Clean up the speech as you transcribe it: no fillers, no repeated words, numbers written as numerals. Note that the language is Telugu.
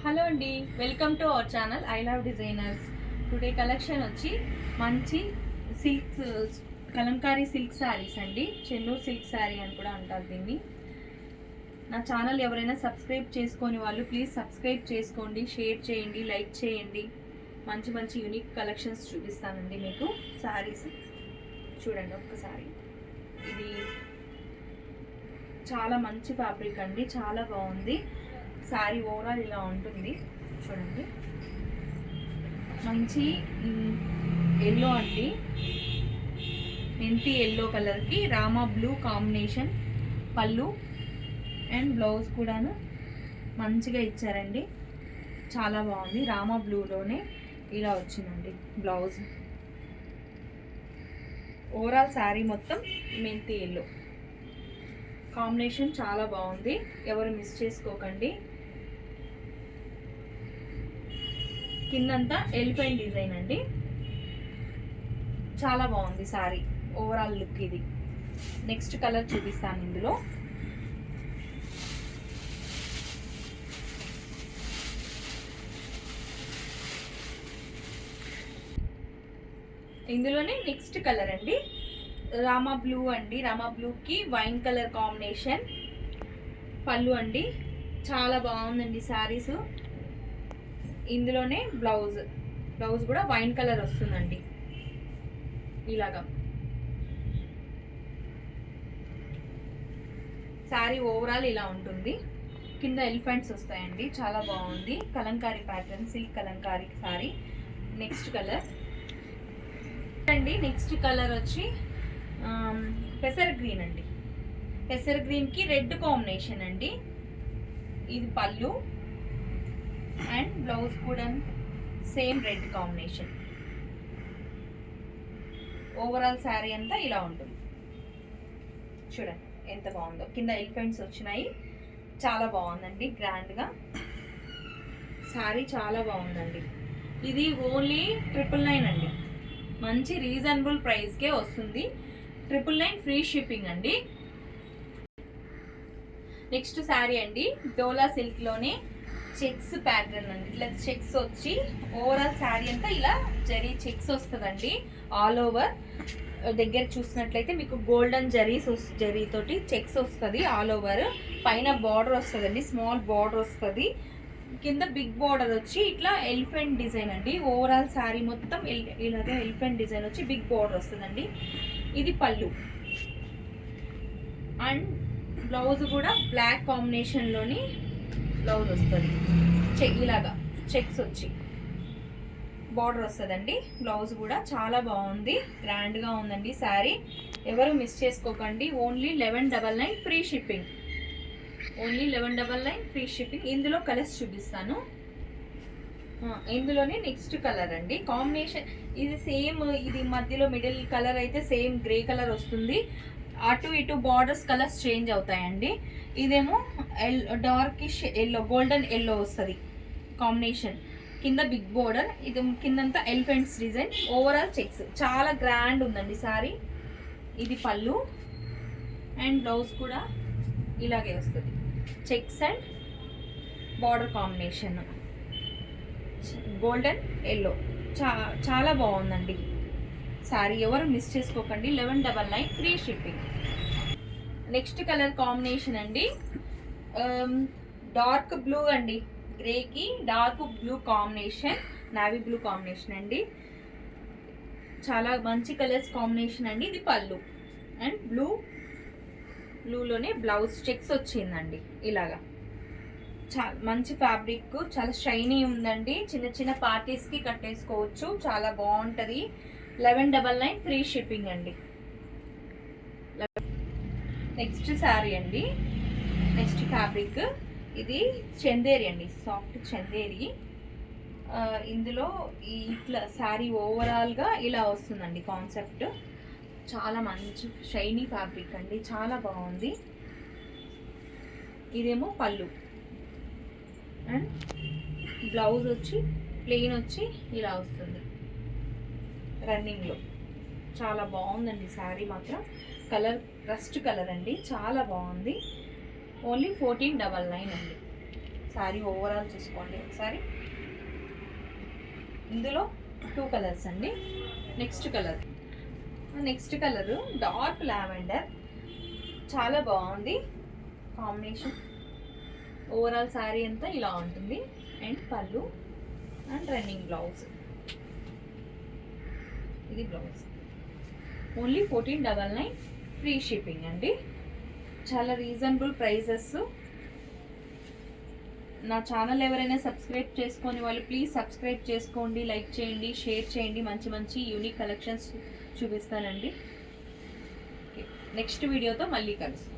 హలో అండి, welcome to our channel I love designers. Today collection వచ్చి మంచి సిల్క్స్, కలంకారీ సిల్క్ శారీస్ అండి. చెన్నూరు సిల్క్ శారీ అని కూడా అంటారు దీన్ని. నా ఛానల్ ఎవరైనా సబ్స్క్రైబ్ చేసుకొని వాళ్ళు ప్లీజ్ సబ్స్క్రైబ్ చేసుకోండి, షేర్ చేయండి, లైక్ చేయండి. మంచి మంచి యూనిక్ కలెక్షన్స్ చూపిస్తానండి మీకు. శారీస్ చూడండి ఒక్కసారి. ఇది చాలా మంచి ఫ్యాబ్రిక్ అండి, చాలా బాగుంది. శారీ ఓవరాల్ ఇలా ఉంటుంది చూడండి. మంచి ఎల్లో అండి, మెంతి ఎల్లో కలర్కి రామా బ్లూ కాంబినేషన్ పళ్ళు అండ్ బ్లౌజ్ కూడాను మంచిగా ఇచ్చారండి. చాలా బాగుంది. రామా బ్లూలోనే ఇలా వచ్చిందండి బ్లౌజ్. ఓవరాల్ శారీ మొత్తం మెంతి ఎల్లో కాంబినేషన్ చాలా బాగుంది, ఎవరు మిస్ చేసుకోకండి. కిందంతా ఎలిఫెంట్ డిజైన్ అండి, చాలా బాగుంది శారీ ఓవరాల్ లుక్ ఇది. నెక్స్ట్ కలర్ చూపిస్తాను. ఇందులోనే నెక్స్ట్ కలర్ అండి రామా బ్లూ అండి. రామా బ్లూకి వైన్ కలర్ కాంబినేషన్ పళ్ళు అండి. చాలా బాగుందండి శారీస్. ఇందులోనే బ్లౌజ్ కూడా వైన్ కలర్ వస్తుందండి. ఇలాగా శారీ ఓవరాల్ ఇలా ఉంటుంది. కింద ఎలిఫెంట్స్ వస్తాయండి, చాలా బాగుంది. Kalamkari pattern, silk Kalamkari sari. Next colour అండి. నెక్స్ట్ కలర్ వచ్చి పెసర్ గ్రీన్ అండి. పెసర్ గ్రీన్కి రెడ్ కాంబినేషన్ అండి. ఇది పళ్ళు అండ్ బ్లౌజ్ కూడా same red combination. Overall sari అంతా ఇలా ఉంటుంది. చూడండి ఎంత బాగుందో. కింద ఎలిఫెంట్స్ వచ్చినాయి, చాలా బాగుందండి. గ్రాండ్గా శారీ చాలా బాగుందండి. ఇది ఓన్లీ 999 అండి. మంచి రీజనబుల్ ప్రైస్కే వస్తుంది. 999 ఫ్రీ షిప్పింగ్ అండి. నెక్స్ట్ శారీ అండి డోలా సిల్క్లోనే చెక్స్ ప్యాటర్న్ అండి. ఇట్లా చెక్స్ వచ్చి ఓవరాల్ శారీ అంతా ఇలా జరీ చెక్స్ వస్తుందండి. ఆల్ ఓవర్ దగ్గర చూసినట్లయితే మీకు గోల్డెన్ జరీతోటి చెక్స్ వస్తుంది ఆల్ ఓవర్. పైన బార్డర్ వస్తుందండి, స్మాల్ బార్డర్ వస్తుంది. కింద బిగ్ బార్డర్ వచ్చి ఇట్లా ఎలిఫెంట్ డిజైన్ అండి. ఓవరాల్ శారీ మొత్తం ఇలాగే ఎలిఫెంట్ డిజైన్ వచ్చి బిగ్ బార్డర్ వస్తుందండి. ఇది పళ్ళు అండ్ బ్లౌజ్ కూడా బ్లాక్ కాంబినేషన్లోని బ్లౌజ్ వస్తుంది. ఇలాగా చెక్స్ వచ్చి బార్డర్ వస్తుందండి. బ్లౌజ్ కూడా చాలా బాగుంది, గ్రాండ్గా ఉందండి శారీ. ఎవరు మిస్ చేసుకోకండి. Only 1199 free shipping. Only 1199 free shipping. ఇందులో కలర్స్ చూపిస్తాను. ఇందులోనే నెక్స్ట్ కలర్ అండి. కాంబినేషన్ ఇది సేమ్, ఇది మధ్యలో మిడిల్ కలర్ అయితే సేమ్ గ్రే కలర్ వస్తుంది. అటు ఇటు బార్డర్స్ కలర్స్ చేంజ్ అవుతాయండి. ఇదేమో డార్కిష్ ఎల్లో, గోల్డెన్ ఎల్లో వస్తుంది కాంబినేషన్. కింద బిగ్ బోర్డర్, ఇది కిందంతా ఎలిఫెంట్స్ డిజైన్, ఓవరాల్ చెక్స్. చాలా గ్రాండ్ ఉందండి శారీ. ఇది పళ్ళు అండ్ బ్లౌజ్ కూడా ఇలాగే వస్తుంది. Checks and border combination golden yellow. చాలా బాగుందండి శారీ. ఎవరు మిస్ చేసుకోకండి. 1199 free shipping. Next colour combination అండి డార్క్ బ్లూ అండి. గ్రేకి dark blue combination, navy blue combination అండి. చాలా మంచి కలర్స్ కాంబినేషన్ అండి. ఇది పళ్ళు అండ్ బ్లూలోనే బ్లౌజ్ చెక్స్ వచ్చిందండి. ఇలాగా చాలా మంచి ఫ్యాబ్రిక్, చాలా షైనీ ఉందండి. చిన్న చిన్న పార్టీస్కి కట్టేసుకోవచ్చు, చాలా బాగుంటుంది. 1199 ఫ్రీ షిప్పింగ్ అండి. నెక్స్ట్ శారీ అండి. నెక్స్ట్ ఫ్యాబ్రిక్ ఇది చందేరి అండి, సాఫ్ట్ చందేరి. ఇందులో ఇట్లా శారీ ఓవరాల్గా ఇలా వస్తుందండి కాన్సెప్ట్. చాలా మంచి షైనీ ఫ్యాబ్రిక్ అండి, చాలా బాగుంది. ఇదేమో పళ్ళు అండ్ బ్లౌజ్ వచ్చి ప్లెయిన్ వచ్చి ఇలా వస్తుంది రన్నింగ్లో. చాలా బాగుందండి శారీ మాత్రం. కలర్ రస్ట్ కలర్ అండి, చాలా బాగుంది. ఓన్లీ 1499 అండి. శారీ ఓవరాల్ చూసుకోండి ఒకసారి. ఇందులో 2 కలర్స్ అండి. నెక్స్ట్ కలర్ డార్క్ లావెండర్, చాలా బాగుంది కాంబినేషన్. ఓవరాల్ శారీ అంతా ఇలా ఉంటుంది. అండ్ పళ్ళు అండ్ రన్నింగ్ బ్లౌజ్. ఇది బ్లౌజ్. ఓన్లీ 1499 ఫ్రీ షిప్పింగ్ అండి. చాలా రీజనబుల్ ప్రైజెస్. నా ఛానల్ ఎవరైనా సబ్స్క్రైబ్ చేసుకొని వాళ్ళు ప్లీజ్ సబ్స్క్రైబ్ చేసుకోండి, లైక్ చేయండి, షేర్ చేయండి. మంచి మంచి యూనిక్ కలెక్షన్స్ చూపిస్తానండి. నెక్స్ట్ వీడియోతో మళ్ళీ కలుస్తాను.